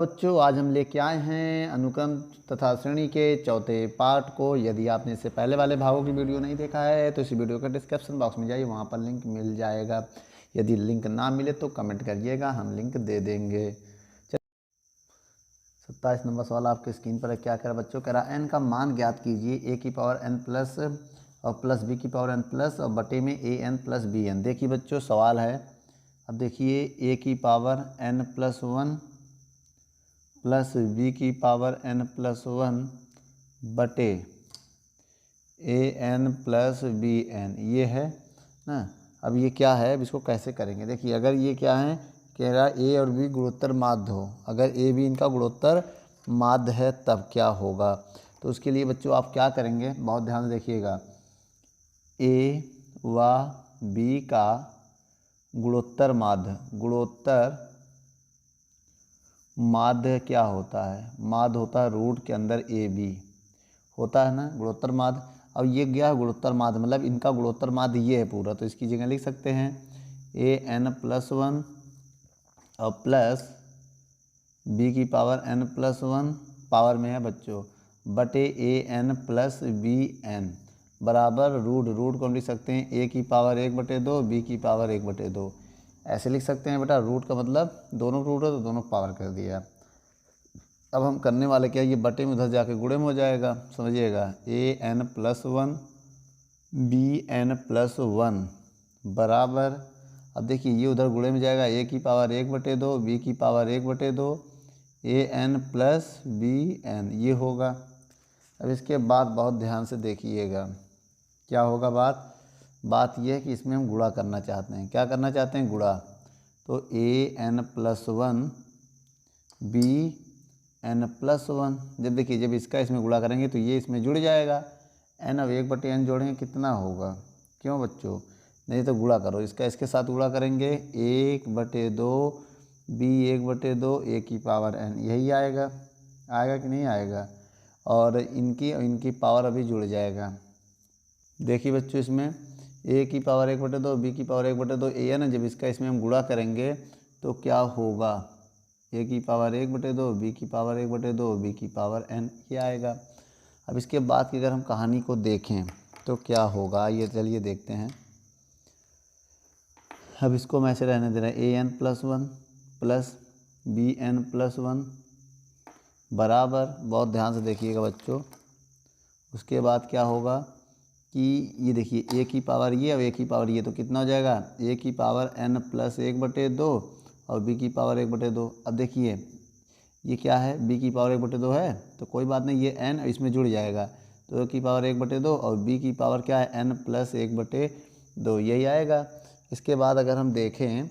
बच्चों आज हम लेके आए हैं अनुक्रम तथा श्रेणी के चौथे पार्ट को। यदि आपने इससे पहले वाले भागों की वीडियो नहीं देखा है तो इस वीडियो का डिस्क्रिप्शन बॉक्स में जाइए, वहाँ पर लिंक मिल जाएगा। यदि लिंक ना मिले तो कमेंट करिएगा, हम लिंक दे देंगे। 27 नंबर सवाल आपके स्क्रीन पर है। क्या कह रहा है बच्चों? कह रहा है एन का मान ज्ञात कीजिए, ए की पावर एन प्लस और प्लस बी की पावर एन प्लस और बटे में a N plus B n. देखिए बच्चों सवाल है, अब देखिए ए की power n plus one plus b की पावर एन प्लस वन बटे a N plus B n, ये है ना। अब ये क्या है, अब इसको कैसे करेंगे? देखिए अगर ये क्या है, कह रहा ए और बी गुणोत्तर माध्य हो, अगर ए बी इनका गुणोत्तर माध्य है तब क्या होगा? तो उसके लिए बच्चों आप क्या करेंगे, बहुत ध्यान से देखिएगा। ए व बी का गुणोत्तर माध्य क्या होता है? माध्य होता है रूट के अंदर ए बी होता है ना, गुणोत्तर माध्य। अब ये क्या है गुणोत्तर माध्य, मतलब इनका गुणोत्तर माध्य ये है पूरा, तो इसकी जगह लिख सकते हैं ए एन प्लस वन और प्लस बी की power n plus one power में है बच्चों बटे a N plus B n बराबर रूट को हम लिख सकते हैं ए की पावर 1/2 बी की पावर 1/2। ऐसे लिख सकते हैं बेटा, रूट का मतलब दोनों रूट है तो दोनों पावर कर दिया। अब हम करने वाले क्या, ये बटे में उधर जाके गुणे में हो जाएगा, समझिएगा। A N plus one B N plus one बराबर, अब देखिए ये उधर गुणे में जाएगा, ए की पावर 1/2 बी की power 1/2 A N plus B n, ये होगा। अब इसके बाद बहुत ध्यान से देखिएगा क्या होगा। बात यह है कि इसमें हम गुणा करना चाहते हैं। क्या करना चाहते हैं? गुणा। तो A N plus one B N plus one, जब देखिए जब इसका इसमें गुणा करेंगे तो ये इसमें जुड़ जाएगा। एन अब 1/n जोड़ेंगे कितना होगा? क्यों बच्चों? नहीं तो गुणा करो, इसका इसके साथ गुणा करेंगे 1/2 बी 1/2 ए की पावर n, यही आएगा। आएगा कि नहीं आएगा? और इनकी पावर अभी जुड़ जाएगा। देखिए बच्चों इसमें ए की पावर 1/2 बी की पावर 1/2 ए है ना, जब इसका इसमें हम गुणा करेंगे तो क्या होगा? ए की पावर 1/2 बी की पावर 1/2 बी की पावर n, ये आएगा। अब इसके बाद की अगर हम कहानी को देखें तो क्या होगा, ये चलिए देखते हैं। अब इसको मैं ऐसे रहने दे रहा है, A N plus one plus B N plus one बराबर, बहुत ध्यान से देखिएगा बच्चों। उसके बाद क्या होगा कि ये देखिए ए की पावर ये और ए की पावर ये, तो कितना हो जाएगा? ए की पावर n प्लस 1/2 और बी की पावर 1/2। अब देखिए ये क्या है, बी की पावर 1/2 है तो कोई बात नहीं, ये n इसमें जुड़ जाएगा, तो ए की पावर 1/2 और बी की पावर क्या है? n प्लस 1/2, यही आएगा। इसके बाद अगर हम देखें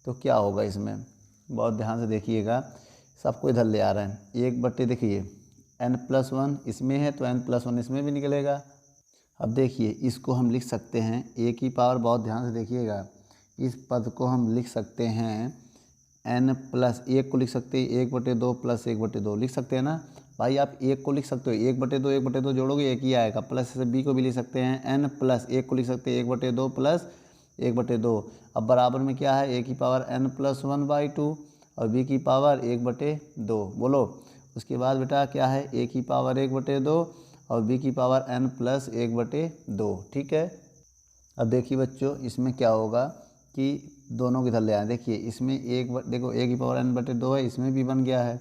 तो क्या होगा इसमें, बहुत ध्यान से देखिएगा, सबको इधर ले आ रहे हैं। 1/, देखिए n+1 इसमें है तो n+1 इसमें भी निकलेगा। अब देखिए इसको हम लिख सकते हैं ए की पावर, बहुत ध्यान से देखिएगा, इस पद को हम लिख सकते हैं n+1 को लिख सकते हैं 1/2 प्लस 1/2 लिख सकते हैं ना भाई। आप 1 को लिख सकते हो 1/2 जोड़ोगे एक ही आएगा, प्लस से बी को भी लिख सकते हैं n+1 को लिख सकते हैं 1/2 प्लस 1/2। अब बराबर में क्या है, ए की पावर n+1/2 और बी की पावर 1/2, बोलो। उसके बाद बेटा क्या है, ए की पावर 1/2 और बी की पावर n+1/2, ठीक है। अब देखिए बच्चों इसमें क्या होगा कि दोनों किधर ले आए, देखिए इसमें देखो ए की पावर n/2 है, इसमें भी बन गया है,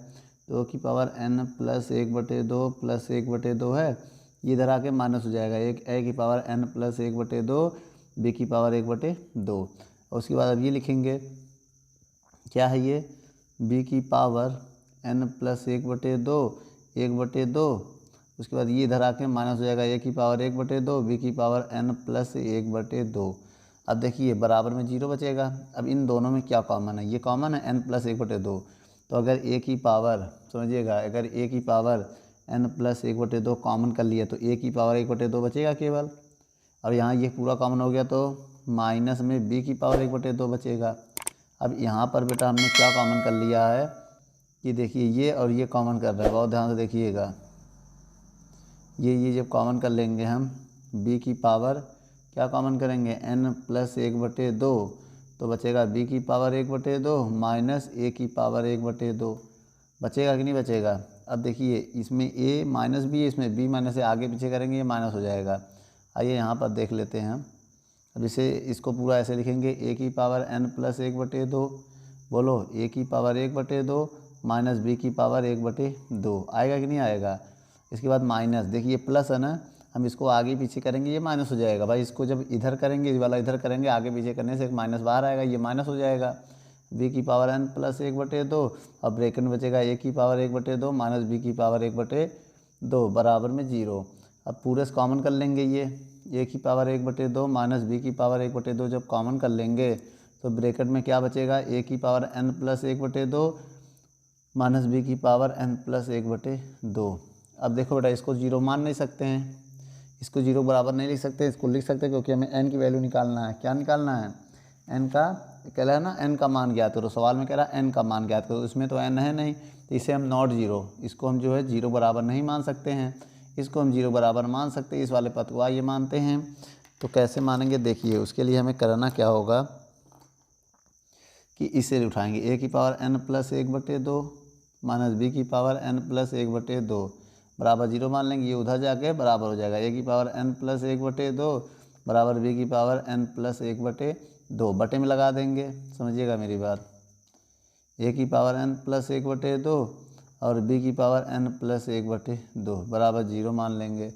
तो की पावर n+1/2 प्लस 1/2 है, ये इधर आके माइनस हो जाएगा, एक ए की पावर n+1/2 बी की पावर 1/2। और उसके बाद अब ये लिखेंगे क्या है, ये बी की पावर n+1/2 1/2, उसके बाद ये इधर आके माइनस हो जाएगा, ए की पावर 1/2 बी की पावर n+1/2। अब देखिए बराबर में 0 बचेगा। अब इन दोनों में क्या कॉमन है, ये कॉमन है n+1/2, तो अगर ए की पावर, समझिएगा, अगर ए की पावर n+1/2 कॉमन कर लिया तो ए की पावर 1/2 बचेगा केवल। अब यहाँ ये पूरा कॉमन हो गया तो माइनस में बी की पावर 1/2 बचेगा। अब यहाँ पर बेटा हमने क्या कॉमन कर लिया है कि देखिए ये और ये कॉमन कर रहा है, बहुत ध्यान से देखिएगा। ये जब कॉमन कर लेंगे हम, b की पावर क्या कॉमन करेंगे, n+1/2, तो बचेगा b की पावर 1/2 माइनस a की पावर 1/2 बचेगा कि नहीं बचेगा। अब देखिए इसमें a माइनस बी है, इसमें b माइनस है, आगे पीछे करेंगे ये माइनस हो जाएगा। आइए यहाँ पर देख लेते हैं हम। अब इसे इसको पूरा ऐसे लिखेंगे a की पावर n प्लस 1/2, बोलो a की पावर 1/2 माइनस b की पावर 1/2 आएगा कि नहीं आएगा। इसके बाद माइनस, देखिए प्लस है ना, हम इसको आगे पीछे करेंगे ये माइनस हो जाएगा भाई। इसको जब इधर करेंगे, इस वाला इधर करेंगे, आगे पीछे करने से एक माइनस बाहर आएगा, ये माइनस हो जाएगा। b की पावर n प्लस 1/2 और ब्रैकेट में बचेगा a की पावर 1/2 माइनस b की पावर 1/2 बराबर में 0। अब पूरे से कॉमन कर लेंगे, ये a की पावर 1/2 माइनस b की पावर 1/2 जब कॉमन कर लेंगे तो ब्रैकेट में क्या बचेगा, a की power n plus 1/2 minus b की पावर n प्लस 1/2। अब देखो बेटा, इसको 0 मान नहीं सकते हैं, इसको 0 बराबर नहीं लिख सकते, इसको लिख सकते हैं क्योंकि हमें n की वैल्यू निकालना है। क्या निकालना है, n का, कह रहा है ना n का मान ज्ञात करो, सवाल में कह रहा है n का मान ज्ञात करो, इसमें तो n है नहीं, तो इसे हम नॉट 0, इसको हम जो है 0 बराबर नहीं मान सकते हैं, इसको हम 0 बराबर मान सकते हैं, इस वाले पद को आइए मानते हैं। तो कैसे मानेंगे, देखिए उसके लिए हमें करना क्या होगा कि इसे उठाएंगे, a की power n plus 1/2 minus b की पावर n प्लस 1/2 बराबर 0 मान लेंगे, ये उधर जाके बराबर हो जाएगा, a की पावर n प्लस 1/2 बराबर b की पावर n प्लस 1/2 बटे में लगा देंगे, समझिएगा मेरी बात। a की पावर n प्लस 1/2 और b की पावर n प्लस 1/2 बराबर 0 मान लेंगे।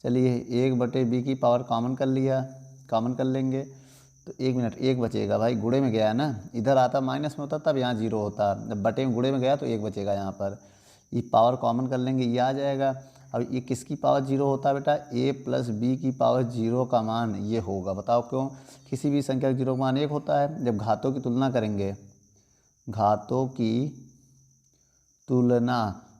चलिए 1/b की पावर कॉमन कर लिया, कॉमन कर लेंगे तो 1 मिनट, 1 बचेगा भाई, गुणे में गया है ना, इधर आता माइनस में होता तब यहाँ 0 होता, जब बटे में गुणे में गया तो 1 बचेगा यहाँ पर। ये पावर कॉमन कर लेंगे, ये आ जाएगा। अब ये किसकी पावर 0 होता है बेटा, a प्लस बी की पावर 0 का मान ये होगा। बताओ क्यों, किसी भी संख्या का 0 का मान 1 होता है। जब घातों की तुलना करेंगे, घातों की तुलना,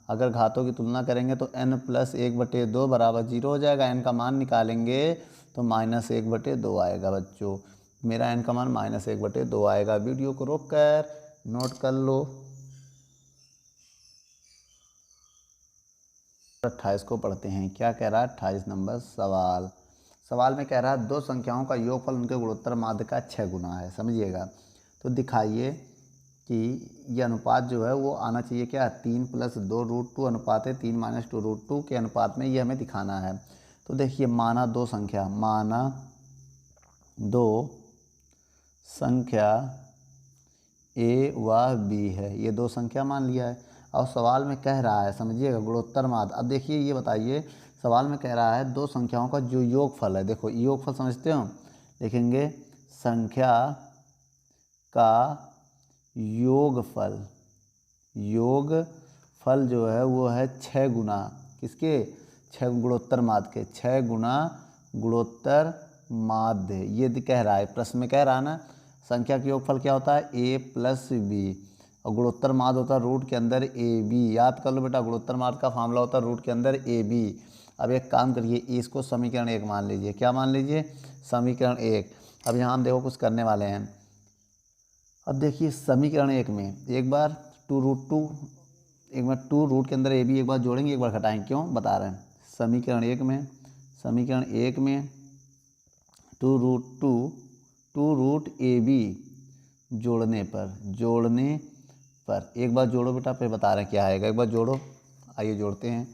अगर घातों की तुलना करेंगे तो n प्लस 1/2 बराबर 0 हो जाएगा। n का मान निकालेंगे तो माइनस 1/2 आएगा बच्चों, मेरा n का मान माइनस 1/2 आएगा। वीडियो को रोक कर नोट कर लो। 28 को पढ़ते हैं, क्या कह रहा है 28 नंबर सवाल। सवाल में कह रहा है दो संख्याओं का योगफल उनके गुणोत्तर माध्य का 6 गुना है, समझिएगा। तो दिखाइए कि ये अनुपात जो है वो आना चाहिए क्या, 3 + 2√2 अनुपात है 3 - 2√2 के अनुपात में, ये हमें दिखाना है। तो देखिए माना दो संख्या, माना दो संख्या a व b है, ये दो संख्या मान लिया है। और सवाल में कह रहा है, समझिएगा, गुणोत्तर माध्य। अब देखिए ये बताइए, सवाल में कह रहा है दो संख्याओं का जो योगफल है, देखो योगफल समझते हो, लिखेंगे संख्या का योगफल, योगफल जो है वो है 6 गुना किसके, 6 गुणोत्तर माध्य के, 6 गुना गुणोत्तर माध्य। ये कह रहा है, प्रश्न में कह रहा है ना, संख्या का योगफल क्या होता है a + b और गुणोत्तर माध्य होता है रूट के अंदर ab। याद कर लो बेटा, गुणोत्तर माध्य का फार्मूला होता है रूट के अंदर ab। अब एक काम करिए, इसको समीकरण 1 मान लीजिए, क्या मान लीजिए, समीकरण 1। अब यहाँ हम देखो कुछ करने वाले हैं। अब देखिए समीकरण 1 में एक बार 2√2, एक बार 2 रूट के अंदर ab एक बार जोड़ेंगे, एक बार घटाएंगे, क्यों बता रहे हैं। समीकरण 1 में, समीकरण 1 में 2√2 2√ab जोड़ने पर एक बार जोड़ो बेटा, फिर बता रहे हैं क्या आएगा, एक बार जोड़ो। आइए जोड़ते हैं,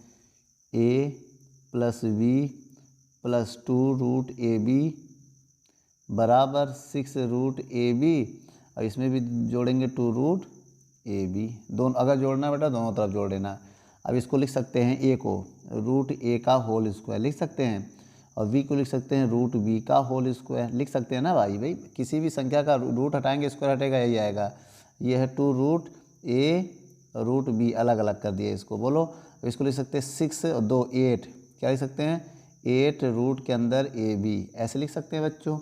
a + b + 2√ab बराबर 6√ab, और इसमें भी जोड़ेंगे 2√ab। दोनों अगर जोड़ना है बेटा दोनों तरफ जोड़ लेना। अब इसको लिख सकते हैं a को √a का होल स्क्वायर लिख सकते हैं, और b को लिख सकते हैं √b का होल स्क्वायर लिख सकते हैं ना भाई किसी भी संख्या का रूट हटाएंगे स्क्वायर हटेगा, यही आएगा। ये है 2√a √b, अलग अलग कर दिए इसको, बोलो। इसको लिख सकते हैं 6 और 2 8, क्या लिख सकते हैं 8 रूट के अंदर ab, ऐसे लिख सकते हैं बच्चों,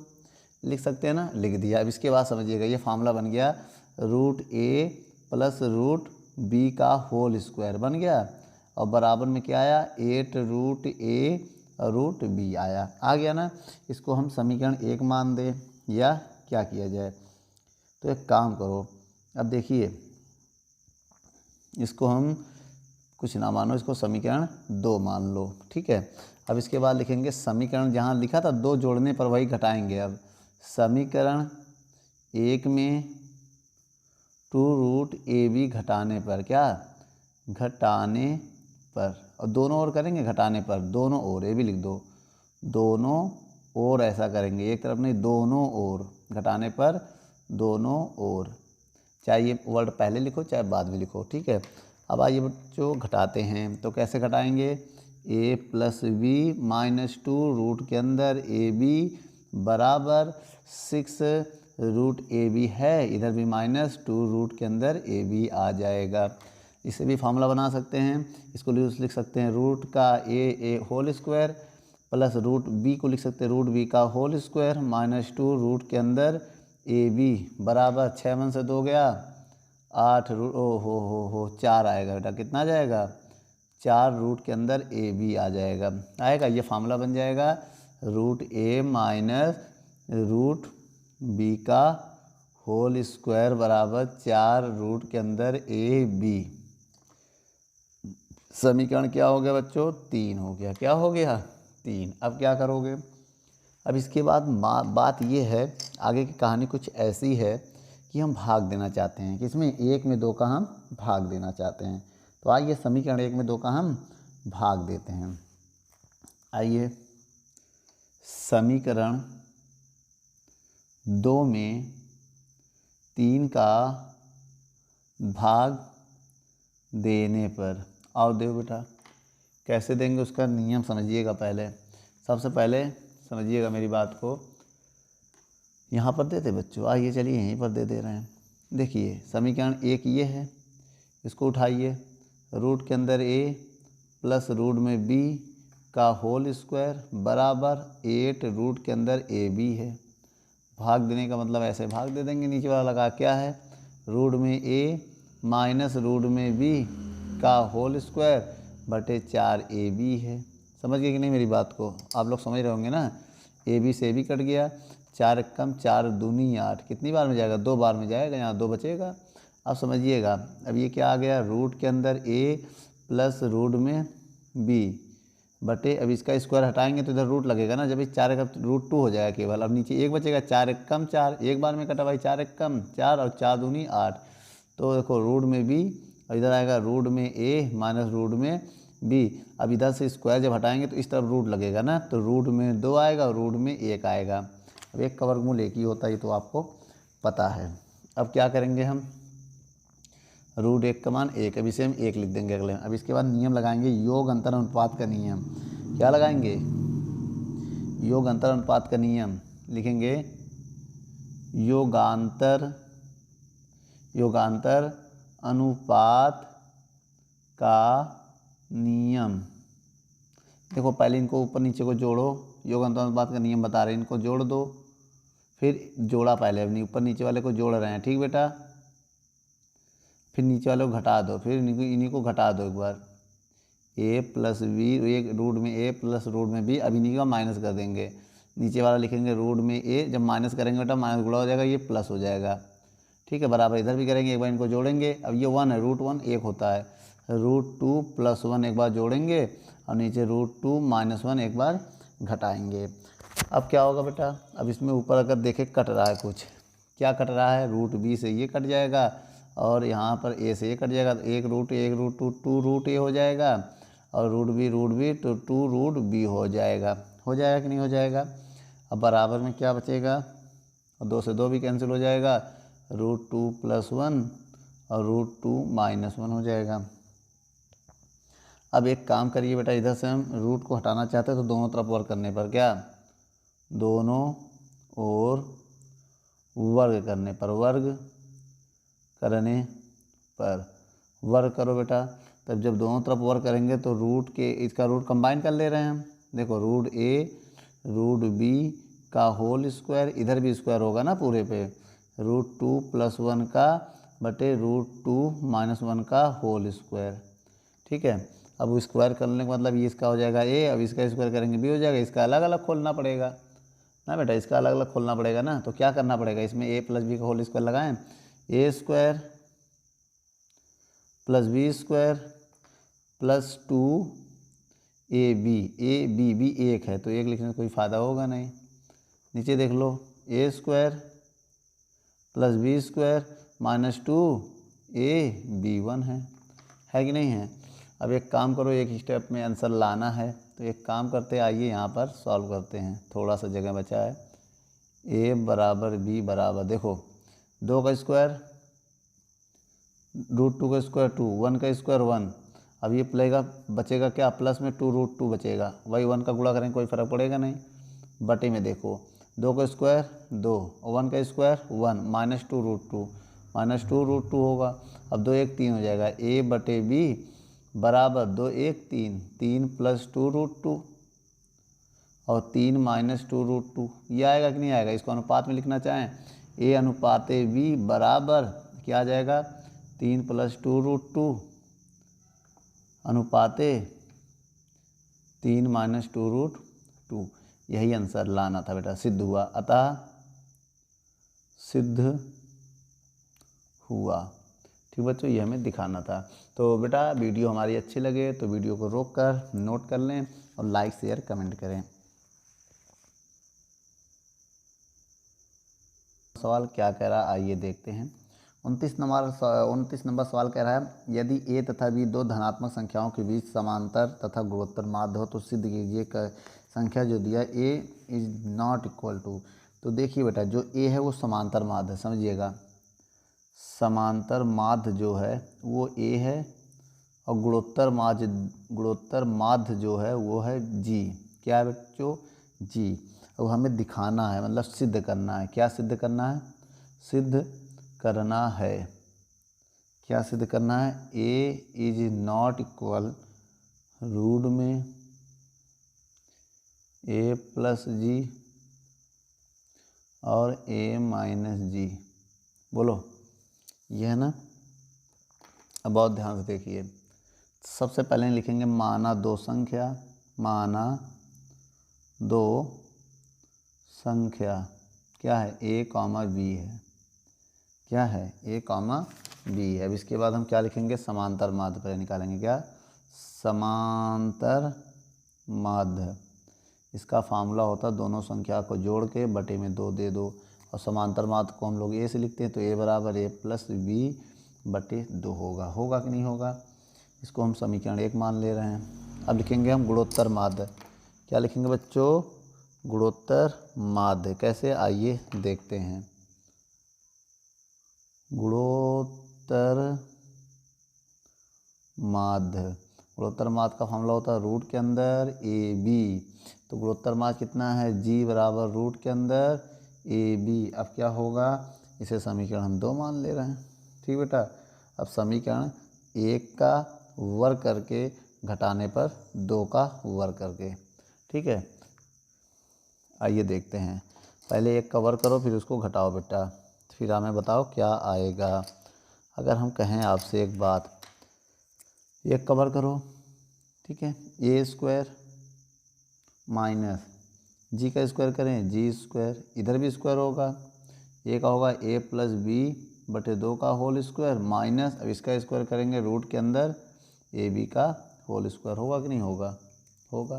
लिख सकते हैं ना, लिख दिया। अब इसके बाद समझिएगा ये फार्मूला बन गया √a + √b का होल स्क्वायर बन गया, और बराबर में क्या आया 8√a √b आया, आ गया ना। इसको हम समीकरण 1 मान दें या क्या किया जाए, तो एक काम करो, अब देखिए इसको हम कुछ ना मानो, इसको समीकरण 2 मान लो, ठीक है। अब इसके बाद लिखेंगे समीकरण, जहाँ लिखा था 2 जोड़ने पर वही घटाएंगे। अब समीकरण 1 में 2√ab घटाने पर क्या घटाने पर, और दोनों ओर करेंगे घटाने पर, दोनों ओर, ये भी लिख दो, दोनों ओर ऐसा करेंगे, एक तरफ नहीं, दोनों ओर, घटाने पर दोनों ओर, चाहे ये वर्ड पहले लिखो चाहे बाद में लिखो, ठीक है। अब आइए बच्चों घटाते हैं, तो कैसे घटाएंगे, a plus b minus 2 root के अंदर ए बी बराबर 6 रूट ए बी है, इधर भी माइनस 2 रूट के अंदर ए बी आ जाएगा। इसे भी फार्मूला बना सकते हैं, इसको लिख सकते हैं रूट का A whole square plus root B को लिख सकते हैं रूट बी का होल स्क्वायर माइनस 2 रूट के अंदर ए बी बराबर 6 1 से 2 गया 8 रूट, ओ हो 4 आएगा बेटा, कितना आ जाएगा, 4 रूट के अंदर ए बी आ जाएगा, आएगा, ये फार्मूला बन जाएगा रूट ए माइनस रूट बी का होल स्क्वायर बराबर 4 रूट के अंदर ए बी। समीकरण क्या हो गया बच्चों, 3 हो गया, क्या हो गया, 3। अब क्या करोगे, अब इसके बाद बात ये है, आगे की कहानी कुछ ऐसी है कि हम भाग देना चाहते हैं, कि इसमें 1 में 2 का हम भाग देना चाहते हैं। तो आइए समीकरण 1 में 2 का हम भाग देते हैं। आइए समीकरण 2 में 3 का भाग देने पर, आओ दो बेटा, कैसे देंगे उसका नियम समझिएगा। पहले सबसे पहले समझिएगा मेरी बात को, यहाँ पर देते बच्चों, आइए चलिए यहीं पर दे रहे हैं। देखिए समीकरण 1 ये है, इसको उठाइए, रूट के अंदर a प्लस रूट में b का होल स्क्वायर बराबर 8 रूट के अंदर ए बी है। भाग देने का मतलब ऐसे भाग दे देंगे, नीचे वाला लगा क्या है, रूट में a माइनस रूट में b का होल स्क्वायर बटे 4 ए बी है। समझ गए कि नहीं मेरी बात को, आप लोग समझ रहे होंगे ना। ए बी से भी कट गया, 4 कम 4 दूनी 8, कितनी बार में जाएगा, 2 बार में जाएगा, यहाँ 2 बचेगा। अब समझिएगा, अब ये क्या आ गया, रूट के अंदर a प्लस रूट में b बटे, अब इसका स्क्वायर हटाएंगे तो इधर रूट लगेगा ना, जब इस 4 का रूट 2 हो जाएगा केवल। अब नीचे 1 बचेगा, 4 कम 4, एक बार में कटा भाई, 4 कम 4 और 4 दूनी 8। तो देखो रूट में b और इधर आएगा रूट में a माइनस रूट में b। अब इधर से स्क्वायर जब हटाएंगे तो इस तरफ रूट लगेगा ना, तो रूट में 2 आएगा, रूट में 1 आएगा। अब 1 का वर्गमूल 1 ही होता है, ये तो आपको पता है। अब क्या करेंगे हम, रूट 1 का मान 1, अब इसे हम 1 लिख देंगे अगले। अब इसके बाद नियम लगाएंगे, योग अंतर अनुपात का नियम। क्या लगाएंगे, योग अंतर अनुपात का नियम लिखेंगे, योगांतर अनुपात का नियम। देखो पहले इनको ऊपर नीचे को जोड़ो, योग अंतर अनुपात का नियम बता रहे हैं, इनको जोड़ दो, फिर जोड़ा पहले, अपनी ऊपर नीचे वाले को जोड़ रहे हैं, ठीक बेटा, फिर नीचे वाले को घटा दो, फिर इन्हीं को घटा दो एक बार, a प्लस बी, एक रूट में a प्लस रूट में b, अब इन्हीं का माइनस कर देंगे, नीचे वाला लिखेंगे रूट में a, जब माइनस करेंगे बेटा माइनस गुणा हो जाएगा, ये प्लस हो जाएगा, ठीक है। बराबर इधर भी करेंगे, एक बार इनको जोड़ेंगे, अब ये 1 है, रूट 1 1 होता है, रूट 2 प्लस 1 एक बार जोड़ेंगे और नीचे रूट 2 माइनस 1 एक बार घटाएंगे। अब क्या होगा बेटा, अब इसमें ऊपर अगर देखें कट रहा है कुछ, क्या कट रहा है, रूट b से ये कट जाएगा और यहाँ पर a से ये कट जाएगा, तो 1 रूट 2 रूट a हो जाएगा और रूट b तो 2 रूट b हो जाएगा कि नहीं हो जाएगा। अब बराबर में क्या बचेगा, और 2 से 2 भी कैंसिल हो जाएगा, रूट 2 प्लस 1 और रूट 2 माइनस 1 हो जाएगा। अब एक काम करिए बेटा, इधर से हम रूट को हटाना चाहते हैं, तो दोनों तरफ वर्ग करने पर, क्या, दोनों ओर वर्ग करने पर, वर्ग करो बेटा। तब जब दोनों तरफ वर्ग करेंगे तो रूट के, इसका रूट कंबाइन कर ले रहे हैं हम, देखो रूट a रूट b का होल स्क्वायर, इधर भी स्क्वायर होगा ना पूरे पे, रूट 2 प्लस 1 का बटे रूट 2 माइनस 1 का होल स्क्वायर, ठीक है। अब स्क्वायर करने का मतलब ये इसका हो जाएगा a, अब इसका स्क्वायर करेंगे b हो जाएगा, इसका अलग अलग खोलना पड़ेगा ना बेटा, इसका अलग अलग खोलना पड़ेगा ना। तो क्या करना पड़ेगा, इसमें a प्लस बी का होल स्क्वायर लगाएं, a square plus B square plus 2 a b भी 1 है, तो 1 लिखने से कोई फ़ायदा होगा नहीं। नीचे देख लो, a square plus B square minus 2 a b 1 है है कि नहीं है। अब एक काम करो, एक स्टेप में आंसर लाना है तो एक काम करते आइए यहाँ पर सॉल्व करते हैं, थोड़ा सा जगह बचा है। ए बराबर बी बराबर, देखो 2 का स्क्वायर √2 का स्क्वायर 2, 1 का स्क्वायर 1। अब ये प्लेगा बचेगा क्या, प्लस में 2√2 बचेगा, वही 1 का गुणा करेंगे कोई फ़र्क पड़ेगा नहीं। बटे में देखो 2 का स्क्वायर 2 और 1 का स्क्वायर 1, -2√2 होगा। अब 2 1 3 हो जाएगा, ए बटे बी बराबर 2 1 3, 3 + 2√2 और 3 - 2√2, ये आएगा कि नहीं आएगा। इसको अनुपात में लिखना चाहें, ए अनुपात बी बराबर क्या आ जाएगा, 3 + 2√2 अनुपाते 3 - 2√2। यही आंसर लाना था बेटा, सिद्ध हुआ, अतः सिद्ध हुआ। ठीक बच्चों, ये हमें दिखाना था। तो बेटा वीडियो हमारी अच्छी लगे तो वीडियो को रोक कर नोट कर लें और लाइक शेयर कमेंट करें। सवाल क्या कह रहा है आइए देखते हैं। 29 नंबर सवाल कह रहा है, यदि ए तथा बी दो धनात्मक संख्याओं के बीच समांतर तथा गुणोत्तर माध्य हो तो सिद्ध कीजिए संख्या जो दिया ए इज नॉट इक्वल टू। तो देखिए बेटा, जो ए है वो समांतर माध्य है, समझिएगा, समांतर माध्य जो है वो ए है और गुणोत्तर माध्य जो है वो है जी। क्या है बच्चों, जी। अब हमें दिखाना है, मतलब सिद्ध करना है। क्या सिद्ध करना है, सिद्ध करना है, क्या सिद्ध करना है, ए इज नॉट इक्वल रूट में ए प्लस जी और ए माइनस जी। बोलो, ये है ना। अब बहुत ध्यान से देखिए, सबसे पहले लिखेंगे माना दो संख्या, माना दो संख्या क्या है, ए कॉमा बी है, क्या है, ए कॉमा बी है। अब इसके बाद हम क्या लिखेंगे, समांतर माध्य पहले निकालेंगे, क्या, समांतर माध्य। इसका फार्मूला होता है दोनों संख्या को जोड़ के बटे में 2 दे दो, और समांतर माध्य को हम लोग ए से लिखते हैं तो ए बराबर ए प्लस बी बटे 2 होगा कि नहीं होगा। इसको हम समीकरण 1 मान ले रहे हैं। अब लिखेंगे हम गुणोत्तर माध्य। क्या लिखेंगे बच्चों, गुणोत्तर माध्य। कैसे, आइए देखते हैं। गुणोत्तर माध्य, गुणोत्तर माध्य का फार्मूला होता है रूट के अंदर ए बी। तो गुणोत्तर माध्य कितना है, जी बराबर रूट के अंदर ए बी। अब क्या होगा, इसे समीकरण हम 2 मान ले रहे हैं। ठीक बेटा, अब समीकरण 1 का वर्ग करके घटाने पर 2 का वर्ग करके, ठीक है। आइए देखते हैं, पहले 1 का वर्ग करो फिर उसको घटाओ बेटा, फिर हमें बताओ क्या आएगा। अगर हम कहें आपसे एक बात, 1 का वर्ग करो, ठीक है, ए स्क्वायर माइनस जी का स्क्वायर करें जी स्क्वायर, इधर भी स्क्वायर होगा, ए का होगा ए प्लस बी बटे 2 का होल स्क्वायर माइनस, अब इसका स्क्वायर करेंगे रूट के अंदर ए बी का होल स्क्वायर। होगा कि नहीं होगा, होगा।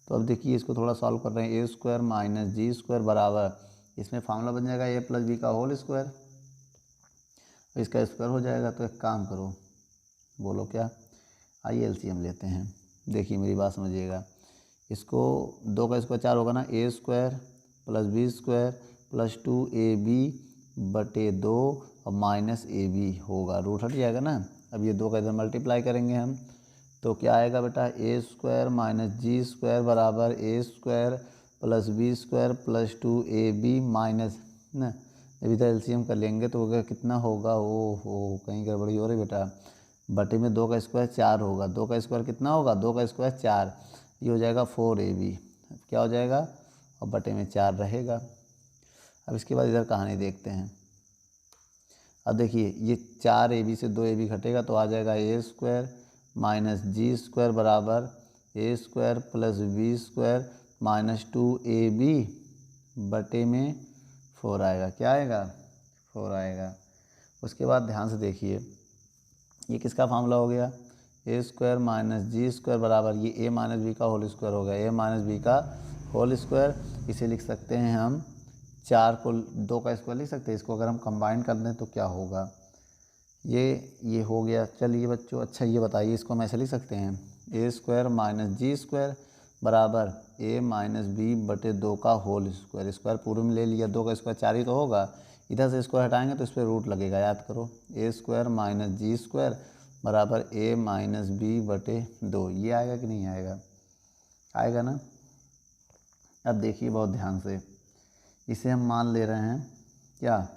तो अब देखिए इसको थोड़ा सॉल्व कर रहे हैं, ए स्क्वायर माइनस जी स्क्वायर बराबर, इसमें फार्मूला बन जाएगा ए प्लस बी का होल स्क्वायर, इसका स्क्वायर हो जाएगा। तो एक काम करो, बोलो क्या, आइए एलसीएम लेते हैं। देखिए मेरी बात समझिएगा, इसको 2 का स्क्वायर 4 होगा ना, A square plus B square plus 2ab बटे 2 और माइनस ए बी होगा, रूट हट जाएगा ना। अब ये 2 का इधर मल्टीप्लाई करेंगे हम, तो क्या आएगा बेटा, A square minus G square बराबर A square plus B square plus 2ab minus ना, जब इधर एलसीएम कर लेंगे तो होगा कितना होगा, ओ हो कहीं गड़बड़ी हो रही बेटा, बटे में 2 का स्क्वायर 4 होगा, 2 का स्क्वायर कितना होगा, 2 का स्क्वायर 4, ये हो जाएगा 4ab, क्या हो जाएगा, और बटे में 4 रहेगा। अब इसके बाद इधर कहानी देखते हैं। अब देखिए ये 4ab से 2ab घटेगा तो आ जाएगा A square minus G square बराबर A square plus B square minus 2ab बटे में 4 आएगा, क्या आएगा, 4 आएगा। उसके बाद ध्यान से देखिए, ये किसका फार्मूला हो गया, ए स्क्वायर माइनस जी स्क्वायर बराबर ये ए माइनस बी का होल स्क्वायर हो गया, ए माइनस बी का होल स्क्वायर। इसे लिख सकते हैं हम 4 को 2 का स्क्वायर लिख सकते हैं, इसको अगर हम कंबाइन कर दें तो क्या होगा, ये हो गया। चलिए बच्चों, अच्छा ये बताइए, इसको हम ऐसे लिख सकते हैं ए स्क्वायर माइनस जी स्क्वायर बराबर ए माइनस बी बटे 2 का होल स्क्वायर। स्क्वायर पूरे में ले लिया, 2 का स्क्वायर 4 ही तो होगा, इधर से स्क्वायर हटाएंगे तो इस पर रूट लगेगा, याद करो। ए स्क्वायर माइनस जी स्क्वायर बराबर ए माइनस बी बटे 2। ये आएगा कि नहीं आएगा? आएगा ना। अब देखिए बहुत ध्यान से, इसे हम मान ले रहे हैं क्या,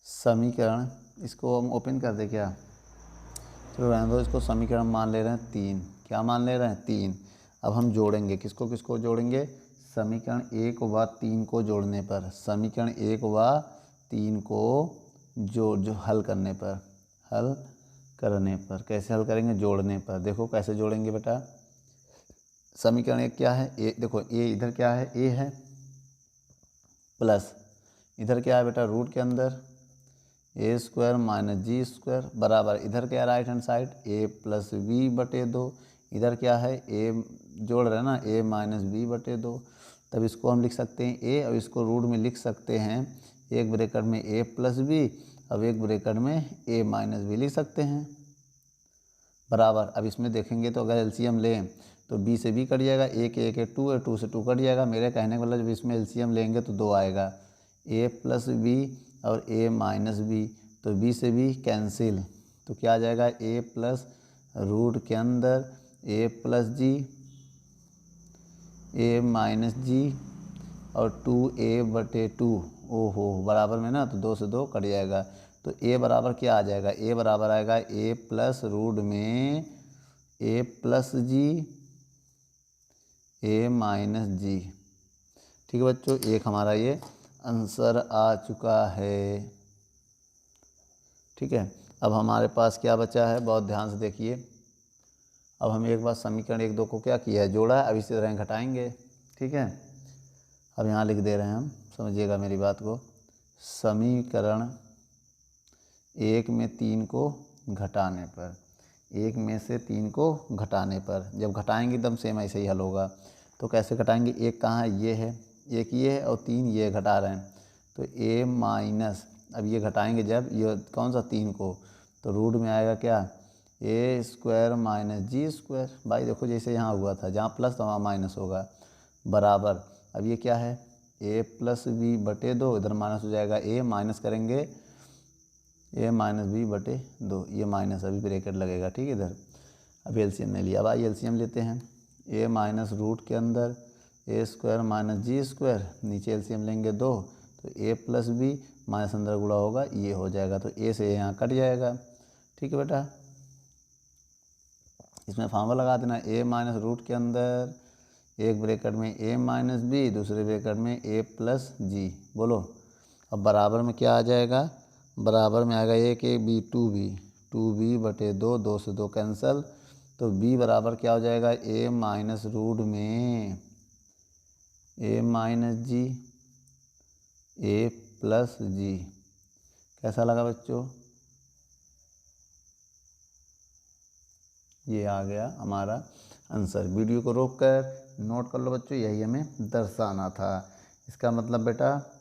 समीकरण। इसको हम ओपन कर दे क्या, चलो रहने दो, इसको समीकरण मान ले रहे हैं 3। क्या मान ले रहे हैं? 3। अब हम जोड़ेंगे, किसको किसको जोड़ेंगे? समीकरण 1 व 3 को जोड़ने पर, समीकरण 1 व 3 को जो हल करने पर, कैसे हल करेंगे? जोड़ने पर। देखो कैसे जोड़ेंगे बेटा। समीकरण 1 क्या है? ए, देखो ए इधर क्या है? ए है, प्लस इधर क्या है बेटा? रूट के अंदर ए स्क्वायर माइनस जी स्क्वायर बराबर, इधर क्या है राइट हैंड साइड? ए प्लस बी बटे 2। इधर क्या है? ए जोड़ रहे हैं ना, ए माइनस बी बटे 2। तब इसको हम लिख सकते हैं ए, और इसको रूट में लिख सकते हैं एक ब्रैकेट में ए प्लस बी, अब एक ब्रैकेट में ए माइनस बी लिख सकते हैं बराबर। अब इसमें देखेंगे तो अगर एलसीएम लें तो बी से बी कट जाएगा, एक एक है 2 है, 2 से 2 कट जाएगा। मेरे कहने का मतलब जब इसमें एलसीएम लेंगे तो 2 आएगा, ए प्लस बी और ए माइनस बी, तो बी से बी कैंसिल, तो क्या आ जाएगा? ए प्लस रूट के अंदर ए प्लस जी, ए माइनस जी और 2a बटे 2। ओहो बराबर में ना, तो 2 से 2 कट जाएगा। तो ए बराबर क्या आ जाएगा? ए बराबर आएगा ए प्लस रूट में ए प्लस जी, ए माइनस जी। ठीक है बच्चों, एक हमारा ये आंसर आ चुका है। ठीक है, अब हमारे पास क्या बचा है? बहुत ध्यान से देखिए। अब हम एक बार समीकरण 1 2 को क्या किया है? जोड़ा है। अब इसी तरह घटाएंगे। ठीक है, अब यहाँ लिख दे रहे हैं हम, समझिएगा मेरी बात को। समीकरण 1 में 3 को घटाने पर, 1 में से 3 को घटाने पर, जब घटाएंगे एकदम सेम ऐसे ही हल होगा। तो कैसे घटाएंगे? 1 कहाँ है? ये है, 1 ये है और 3 ये घटा रहे हैं, तो a माइनस, अब ये घटाएंगे जब, ये कौन सा 3 को, तो रूट में आएगा क्या? ए स्क्वायर माइनस जी स्क्वायर। भाई देखो जैसे यहाँ हुआ था, जहाँ प्लस तो वहाँ माइनस होगा बराबर। अब ये क्या है? ए प्लस बी बटे 2, इधर माइनस हो जाएगा, ए माइनस करेंगे ए माइनस बी बटे 2, ये माइनस अभी ब्रैकेट लगेगा। ठीक है, इधर अभी एलसीएम नहीं लिया। अब आइए एलसीएम लेते हैं। ए माइनस रूट के अंदर ए स्क्वायर माइनस जी स्क्वायर, नीचे एलसीएम लेंगे 2, तो ए प्लस बी माइनस अंदर गुणा होगा, ये हो जाएगा, तो ए से यहाँ कट जाएगा। ठीक है बेटा, इसमें फार्मूला लगा देना, ए माइनस रूट के अंदर एक ब्रैकेट में ए माइनस बी, दूसरे ब्रैकेट में ए प्लस जी। बोलो, अब बराबर में क्या आ जाएगा? बराबर में आएगा एक ए बी, 2b बटे 2, 2 से 2 कैंसल, तो b बराबर क्या हो जाएगा? ए माइनस रूट में ए माइनस जी, ए प्लस जी। कैसा लगा बच्चों? ये आ गया हमारा आंसर। वीडियो को रोक कर नोट कर लो बच्चों, यही हमें दर्शाना था। इसका मतलब बेटा,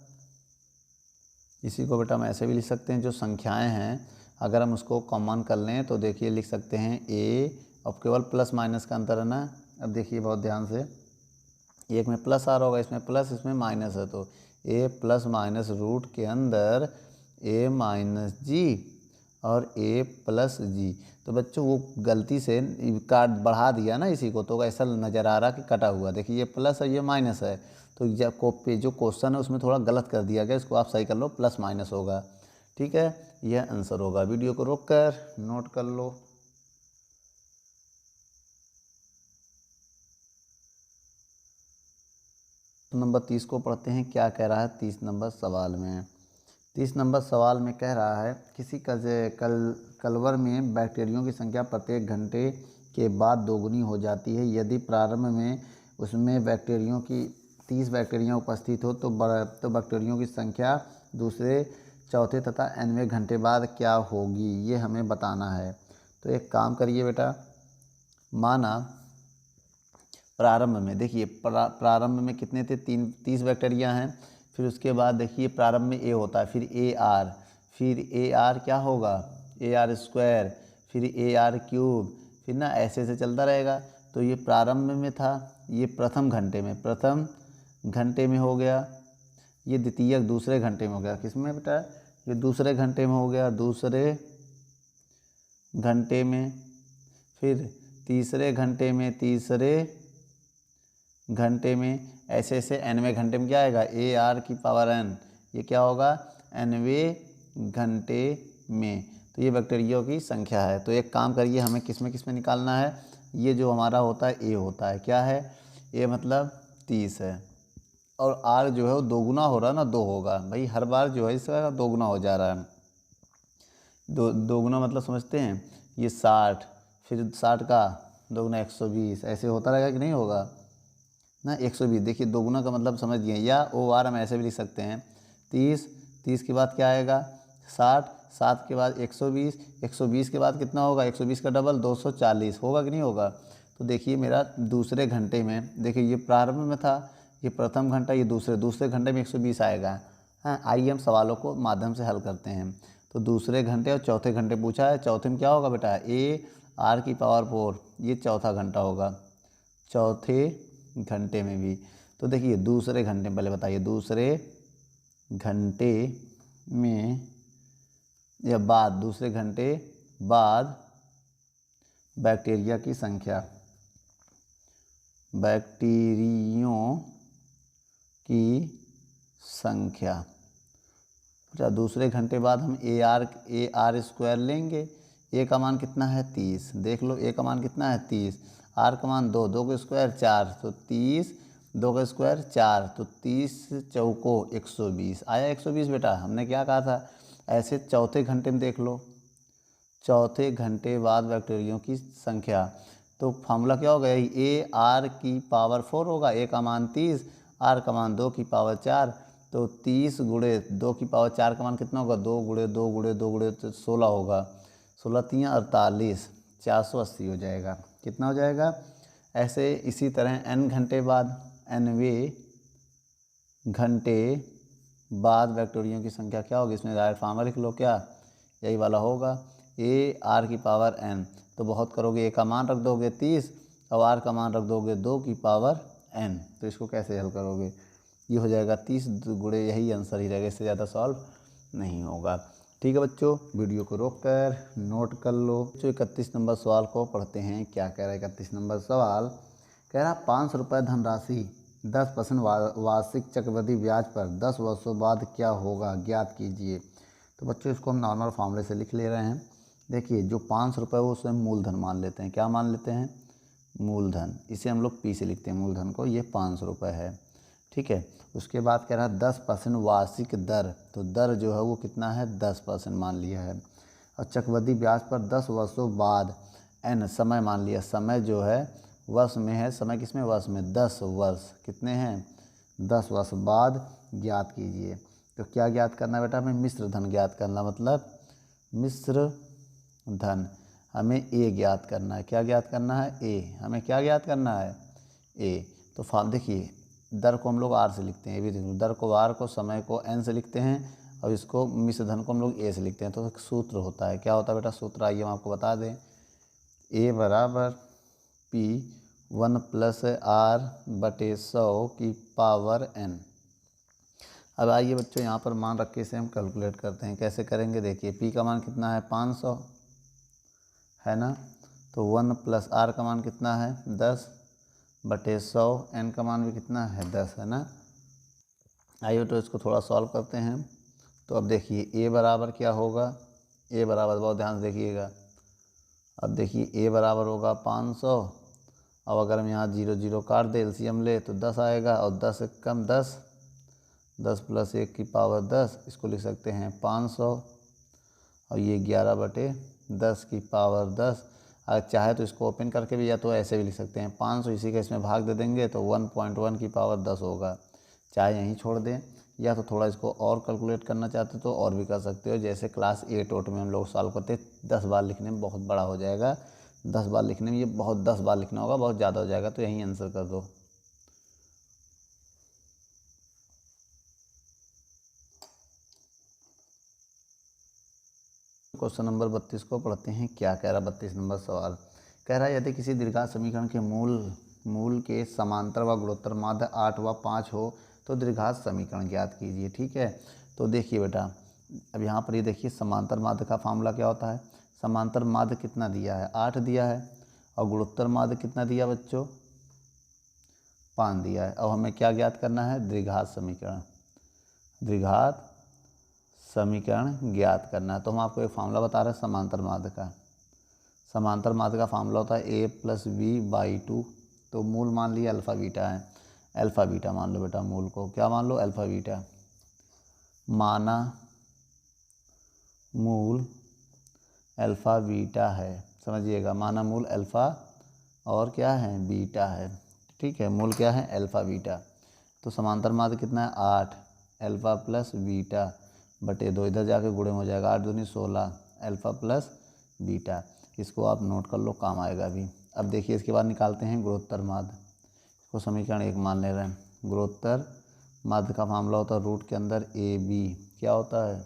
इसी को बेटा हम ऐसे भी लिख सकते हैं, जो संख्याएं हैं अगर हम उसको कॉमन कर लें तो देखिए लिख सकते हैं ए, अब केवल प्लस माइनस का अंतर है ना। अब देखिए बहुत ध्यान से, एक में प्लस आ रहा होगा, इसमें प्लस इसमें माइनस है, तो ए प्लस माइनस रूट के अंदर ए माइनस जी और ए प्लस जी। तो बच्चों वो गलती से काट बढ़ा दिया ना इसी को, तो ऐसा नज़र आ रहा कि कटा हुआ। देखिए ये प्लस है ये माइनस है, तो जो क्वेश्चन है उसमें थोड़ा गलत कर दिया गया, इसको आप सही कर लो, प्लस माइनस होगा। ठीक है, यह आंसर होगा। वीडियो को रोक कर नोट कर लो। नंबर 30 को पढ़ते हैं, क्या कह रहा है 30 नंबर सवाल में। 30 नंबर सवाल में कह रहा है, किसी कलवर में बैक्टीरियों की संख्या प्रत्येक घंटे के बाद दोगुनी हो जाती है। यदि प्रारंभ में उसमें बैक्टीरियों की 30 बैक्टीरिया उपस्थित हो तो बैक्टीरियों की संख्या दूसरे, चौथे तथा nवें घंटे बाद क्या होगी, ये हमें बताना है। तो एक काम करिए बेटा, माना प्रारंभ में, देखिए प्रारंभ में कितने थे? 30 बैक्टीरिया हैं। फिर उसके बाद देखिए प्रारंभ में ए होता है, फिर ए आर, फिर ए आर क्या होगा, ए आर स्क्वायर, फिर ए आर क्यूब, फिर ना ऐसे ऐसे चलता रहेगा। तो ये प्रारंभ में था, ये प्रथम घंटे में हो गया, ये द्वितीयक दूसरे घंटे में हो गया। किस में बेटा, ये दूसरे घंटे में हो गया, दूसरे घंटे में, फिर तीसरे घंटे में, ऐसे ऐसे एनवें घंटे में क्या आएगा, ए आर की पावर एन, ये क्या होगा, एनवें घंटे में। तो ये बैक्टीरिया की संख्या है। तो एक काम करिए, हमें किस में निकालना है, ये जो हमारा होता है ए होता है, क्या है, ए मतलब 30 है, और आर जो है वो दोगुना हो रहा है ना, 2 होगा भाई, हर बार जो है इसका दोगुना हो जा रहा है। दोगुना मतलब समझते हैं, ये 60, फिर 60 का दोगुना 120, ऐसे होता रहेगा कि नहीं होगा ना, 120। देखिए दोगुना का मतलब समझ गए, या ओ आर हम ऐसे भी लिख सकते हैं, 30 के बाद क्या आएगा 60 के बाद 120 के बाद कितना होगा, 120 का डबल 240 होगा कि नहीं होगा। तो देखिए मेरा दूसरे घंटे में, देखिए ये प्रारंभ में था, ये प्रथम घंटा, ये दूसरे घंटे में 120 आएगा। हाँ, आइए हम सवालों को माध्यम से हल करते हैं। तो दूसरे घंटे और चौथे घंटे पूछा है, चौथे में क्या होगा बेटा, ए आर की पावर 4, ये चौथा घंटा होगा, चौथे घंटे में भी। तो देखिए दूसरे घंटे में, पहले बताइए दूसरे घंटे में या बाद, दूसरे घंटे बाद बैक्टीरिया की संख्या, बैक्टीरियों की संख्या। अच्छा, दूसरे घंटे बाद हम ए आर स्क्वायर लेंगे। ए का मान कितना है 30, देख लो ए का मान कितना है 30, आर का मान 2 का स्क्वायर 4, तो 30, 2 का स्क्वायर 4, तो 30 चौको 120 आया, 120 बेटा, हमने क्या कहा था। ऐसे चौथे घंटे में देख लो, चौथे घंटे बाद बैक्टीरियों की संख्या, तो फार्मूला क्या होगा, ए आर की पावर 4 होगा, ए का मान 30, आर का मान 2 की पावर 4, तो 30 गुणे 2 की पावर 4 का मान कितना होगा, 2 गुणे 2 गुणे 2 गुणे तो 16 होगा, 16 3 48, 480 हो जाएगा। कितना हो जाएगा। ऐसे इसी तरह n घंटे बाद, nवें घंटे बाद बैक्टीरियों की संख्या क्या होगी, इसमें डायरेक्ट फार्मूला लिख लो, क्या यही वाला होगा, ए आर की पावर n, तो बहुत करोगे ए का मान रख दोगे 30 और आर का मान रख दोगे 2 की पावर n, तो इसको कैसे हल करोगे, ये हो जाएगा 30 गुणे, यही आंसर ही रहेगा, इससे ज़्यादा सॉल्व नहीं होगा। ठीक है बच्चों, वीडियो को रोक कर नोट कर लो। बच्चों 31 नंबर सवाल को पढ़ते हैं, क्या कह रहा है 31 नंबर सवाल, कह रहा 500 रुपये धनराशि 10% वार्षिक चक्रवृद्धि ब्याज पर 10 वर्षों बाद क्या होगा, ज्ञात कीजिए। तो बच्चों इसको हम नॉर्मल फॉर्मूले से लिख ले रहे हैं। देखिए जो 500 रुपये वो उसमें मूलधन मान लेते हैं, क्या मान लेते हैं, मूलधन, इसे हम लोग पी से लिखते हैं मूलधन को, ये 500 रुपये है, ठीक है। उसके बाद कह रहा है 10% वार्षिक दर, तो दर जो है वो कितना है 10% मान लिया है, और चक्रवृद्धि ब्याज पर 10 वर्षों बाद n समय मान लिया, समय जो है वर्ष में है, समय किसमें, वर्ष में, 10 वर्ष, कितने हैं 10 वर्ष बाद ज्ञात कीजिए। तो क्या ज्ञात करना है बेटा, हमें मिश्र धन ज्ञात करना, मतलब मिश्र धन हमें ए ज्ञात करना है। क्या ज्ञात करना है, ए, हमें क्या ज्ञात करना है, ए। तो फार्म देखिए, दर को हम लोग आर से लिखते हैं, ये भी देखो, दर को आर को, समय को एन से लिखते हैं, और इसको मिश्र धन को हम लोग ए से लिखते हैं। तो एक सूत्र होता है, क्या होता है बेटा सूत्र, आइए हम आपको बता दें, ए बराबर पी 1 + r/100 की पावर n। अब आइए बच्चों यहाँ पर मान रख के इसे हम कैलकुलेट करते हैं, कैसे करेंगे, देखिए पी का मान कितना है 500 है ना, तो 1 + r का मान कितना है 10/100, n का मान भी कितना है 10 है ना। आइए तो इसको थोड़ा सॉल्व करते हैं। तो अब देखिए ए बराबर क्या होगा, ए बराबर, बहुत ध्यान से देखिएगा, अब देखिए ए बराबर होगा 500, अब अगर हम यहाँ 0 0 काट दे, एलसीएम ले तो 10 आएगा, और 10 से कम 10 + 1 की पावर 10, इसको लिख सकते हैं 500, और ये 11/10 की पावर 10। अगर चाहे तो इसको ओपन करके भी, या तो ऐसे भी लिख सकते हैं 500, इसी का इसमें भाग दे देंगे तो 1.1 की पावर 10 होगा। चाहे यहीं छोड़ दें, या तो थोड़ा इसको और कैलकुलेट करना चाहते तो और भी कर सकते हो, जैसे क्लास 8 में हम लोग सॉल्व करते, 10 बार लिखने में बहुत बड़ा हो जाएगा, 10 बार लिखने में ये बहुत 10 बार लिखना होगा, बहुत ज़्यादा हो जाएगा, तो यहीं आंसर कर दो। क्वेश्चन नंबर 32 को पढ़ते हैं। क्या कह रहा 32 नंबर सवाल कह रहा है, यदि किसी द्विघात समीकरण के मूल के समांतर व गुणोत्तर माध्य 8 व 5 हो तो द्विघात समीकरण ज्ञात कीजिए। ठीक है, तो देखिए बेटा, अब यहाँ पर ये देखिए समांतर माध्य का फार्मूला क्या होता है। समांतर माध्य कितना दिया है, 8 दिया है, और गुणोत्तर माध्य कितना दिया बच्चों, 5 दिया है। अब हमें क्या ज्ञात करना है, द्विघात समीकरण ज्ञात करना है। तो हम आपको एक फार्मूला बता रहे हैं समांतर माध्य का। समांतर माध्य का फार्मूला होता है a+b/2। तो मूल मान लिया अल्फ़ा बीटा है, अल्फ़ा बीटा मान लो बेटा, मूल को क्या मान लो, अल्फ़ा बीटा। माना मूल अल्फ़ा बीटा है, समझिएगा, माना मूल अल्फ़ा और क्या है, बीटा है। ठीक है, मूल क्या है, अल्फ़ा बीटा। तो समांतर माध्य कितना है, 8 अल्फ़ा प्लस बीटा बटे 2, इधर जाके गुणे में हो जाएगा, 8 दूनी 16 अल्फ़ा प्लस बीटा। इसको आप नोट कर लो, काम आएगा अभी। अब देखिए इसके बाद निकालते हैं गुणोत्तर माध्य। इसको समीकरण 1 मान ले रहे हैं। गुणोत्तर माध्य का मामला होता है रूट के अंदर AB, क्या होता है।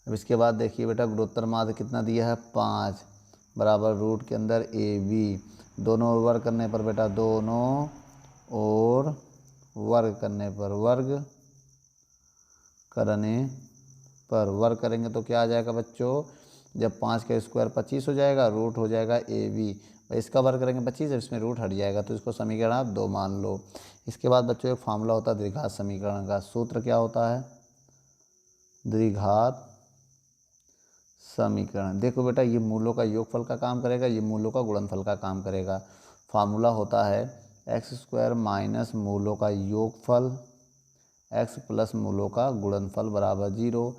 अब इसके बाद देखिए बेटा, गुणोत्तर माध्य कितना दिया है, 5 बराबर रूट के अंदर AB। दोनों ओर वर्ग करने पर बेटा, दोनों ओर वर्ग करने पर, वर्ग करेंगे तो क्या आ जाएगा बच्चों, जब 5 का स्क्वायर 25 हो जाएगा, रूट हो जाएगा AB। इसका वर्ग करेंगे 25, इसमें रूट हट जाएगा, तो इसको समीकरण आप 2 मान लो। इसके बाद बच्चों एक फार्मूला होता है द्विघात समीकरण का। सूत्र क्या होता है, द्विघात समीकरण। देखो बेटा, ये मूलों का योगफल का काम करेगा, ये मूलों का गुणनफल का काम करेगा। फार्मूला होता है x² माइनस मूलों का योगफल x प्लस मूलों का गुणनफल बराबर 0।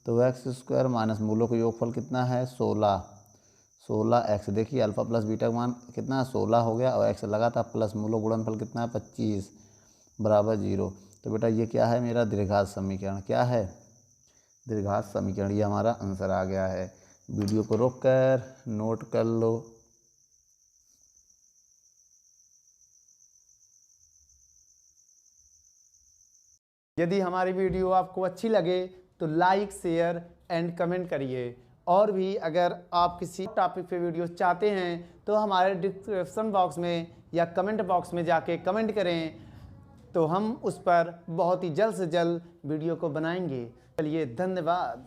तो x² माइनस मूलों का योगफल कितना है, 16x। देखिए अल्फ़ा प्लस बीटा का मान कितना है, 16 हो गया, और x लगा था, प्लस मूलों गुणनफल कितना है, 25 बराबर 0। तो बेटा ये क्या है, मेरा द्विघात समीकरण। क्या है, द्विघात समीकरण। ये हमारा आंसर आ गया है। वीडियो को रोक कर नोट कर लो। यदि हमारी वीडियो आपको अच्छी लगे तो लाइक, शेयर एंड कमेंट करिए। और भी अगर आप किसी टॉपिक पे वीडियो चाहते हैं तो हमारे डिस्क्रिप्शन बॉक्स में या कमेंट बॉक्स में जाके कमेंट करें, तो हम उस पर बहुत ही जल्द से जल्द वीडियो को बनाएंगे। चलिए, धन्यवाद।